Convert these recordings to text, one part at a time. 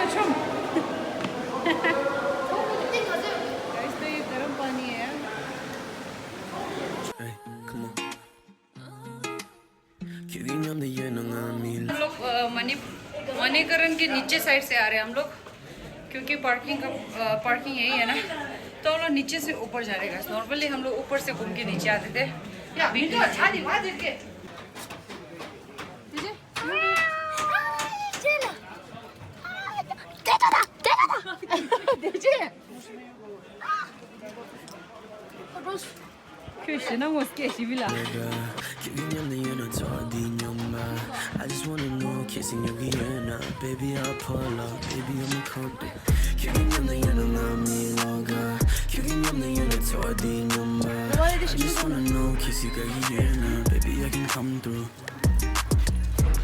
Washroom guys तो ये गर्म पानी है हम लोग मणिकरण के नीचे साइड से आ रहे हैं हम लोग क्योंकि पार्किंग यही है ना तो हम लोग नीचे से ऊपर जा रहे हैं। नॉर्मली हम लोग ऊपर से घूम के नीचे आते थे अभी Krishna moske shivila. I just wanna know kissing your vienna, baby I'll pull up, baby I'm a country. Kicking on the end of me longer, kicking on the end of Tordin number. I just wanna know kissing your vienna, baby I can come through.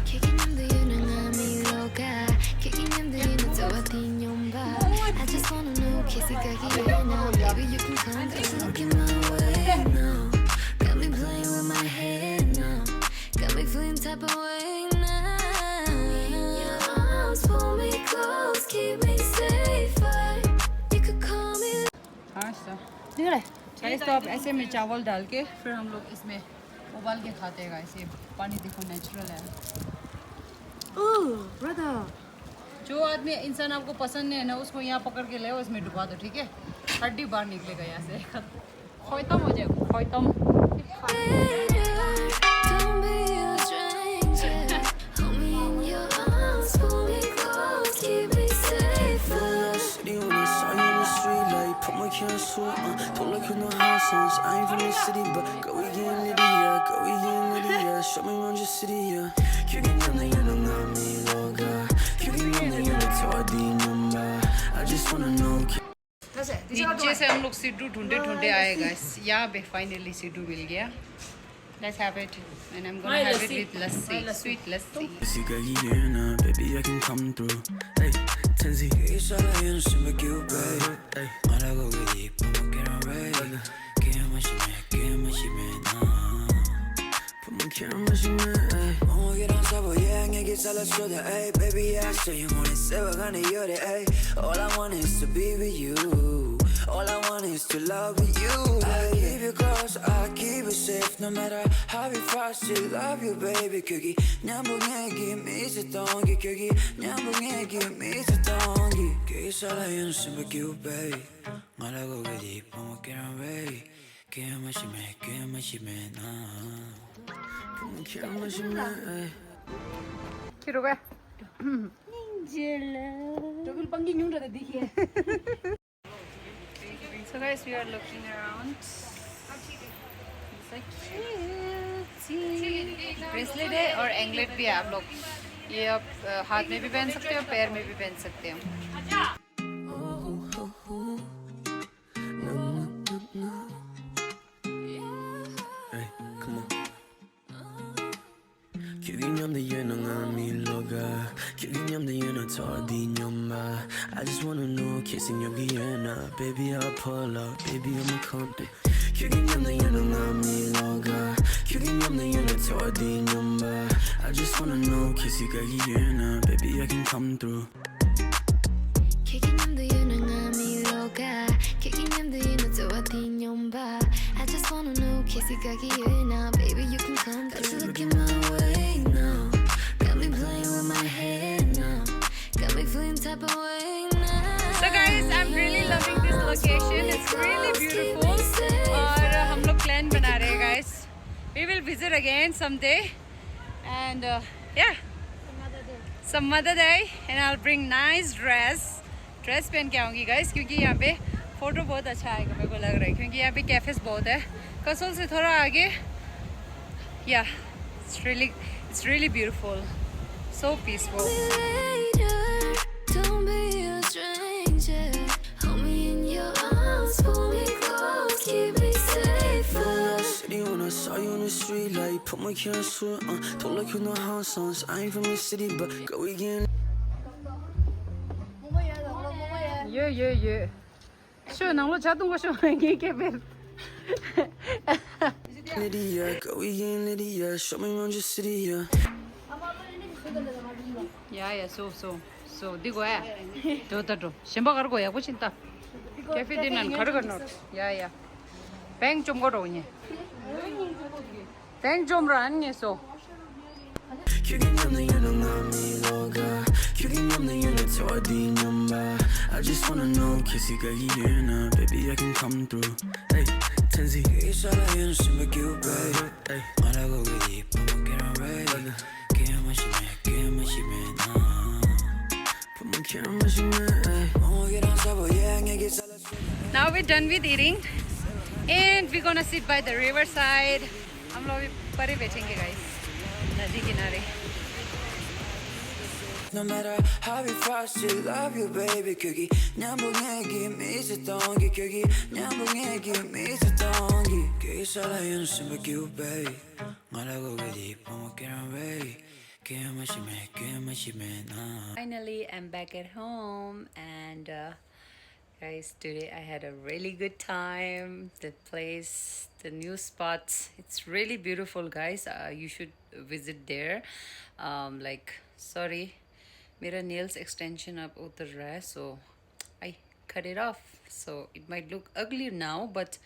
Kicking on the end of me longer, kicking on the end of Tordin number. I just wanna know kissing your vienna, baby you can come through. Looking my way now, got me playing with my head now, got me feeling type of way. Guys तो अब ऐसे में चावल डाल के फिर हम लोग इसमें उबाल के खाते हैं गाइस। ये पानी देखो नेचुरल है। जो आदमी इंसान आपको पसंद नहीं है ना उसको यहाँ पकड़ के ले इसमें डुबा दो ठीक है। हड्डी बाहर निकलेगा यहाँ से खत्म हो जाएगा खत्म। Don't look in the house, I ain't from the city, but go we getting litty, yeah, go we getting litty, yeah. Show me around your city, yeah. Kicking on the end of me loga, kicking on the end of Tordin number. I just wanna know. नीचे से हम लोग सिड्डू ढूंढे आए guys. यहाँ पे finally siddu मिल गया। Let's have it, and I'm gonna have it with lassi, sweet lassi. Baby, I can come through. Hey, Tenzi, it's all I am, so make you babe. Hey, all I go get deep, I'ma get on ready. Get my shit, put my camera, she man. I'ma get on top of yeah, and get all the shoulder. Hey, baby, I show you wanna say we're gonna hear it. Hey, all I want is to be with you. All I want is to love you. I keep you close, I keep you safe. No matter how we fight, still love you, baby. Cookie, nyambungye give me a donkey. Cookie, nyambungye give me a donkey. Cause all I am is to you, baby. All I go get deep, I'ma get on ready. Get my shit, nah. Put my camera, she man. फिर हो गया। So guys, we are looking around. Bracelet है और एंगलेट भी है आप लोग। ये आप हाथ में भी पहन सकते हो पैर में भी पहन सकते हो। I just wanna know kissing your vienna, baby I'll pull up, baby I'm a country. Kicking on the end of me loga, kicking on the end of Tordin number. I just wanna know kissing your vienna, baby I can come through. Kicking on the end of me loga, kicking on the end of Tordin number. I just wanna know kissing your vienna, baby you can come through. Looking my way now, got me playing with my head now, got me feeling type of way. So guys, I'm really loving this location. It's really beautiful. और हम लोग plan बना रहे हैं guys. We will visit again someday. And yeah, some other day. And I'll bring nice dress पहन के आऊँगी guys. क्योंकि यहाँ पे फोटो बहुत अच्छा आएगा मेरे को लग रहा है। क्योंकि यहाँ पे कैफेस बहुत है। कसोल से थोड़ा आगे. Yeah, it's really beautiful. So peaceful. Saw you on the street, like put my camera suit on. Don't look in the house, I ain't from the city, but go we getting. Yeah. Sure, now let's chat. Go show me cafe. Lydia, go we getting Lydia. Show me around your city, yeah. 야야 so digo 또 심바 가르고 야 보신다 캐페 디는 가르가 놓 야야 뱅좀 걸어오니 뱅좀 라니 so 기억이 남는 맘이 녹아 기억이 남는 저 어디 봐 I just wanna know 키스가 이해나 baby I can come through hey 텐시 이 사랑은 심하게 babe 말하고 그리 뿜은 get ready 깨만 심해 나 뿜은 깨만 심해 멍하게랑 사보 여행에게 살았어 now we're done with eating and we're gonna sit by the riverside हम लोग परे बैठेंगे guys नदी किनारे No matter how we fight, still love you, baby. Cookie, nyambung에 give 있었던 게 기억이 nyambung에 give 있었던 게 그게 살아있는 심밖에 baby. 말하고 그리 뻔뻔한 way. 그만 심해 나. Finally, I'm back at home and guys, today I had a really good time. The place, the new spots, it's really beautiful, guys. You should visit there. Sorry, मेरा nails extension up उतर रहा है, so I cut it off. So it might look ugly now, but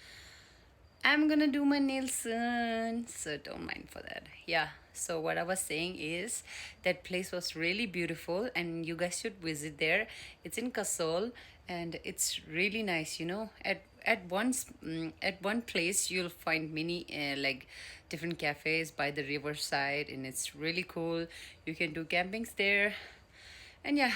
I'm gonna do my nails soon, so don't mind for that. Yeah, so what I was saying is that place was really beautiful and you guys should visit there. It's in Kasol and it's really nice, you know. At one place you'll find many different cafes by the riverside and it's really cool. You can do campings there and yeah,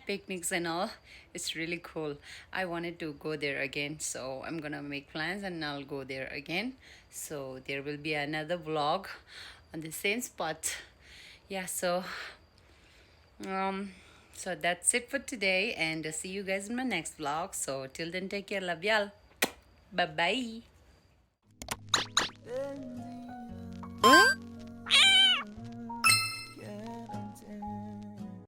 picnics and all. It's really cool. I wanted to go there again, so I'm gonna make plans and I'll go there again. So there will be another vlog on the same spot. Yeah, so that's it for today and see you guys in my next vlog. So till then, take care, love y'all, bye bye.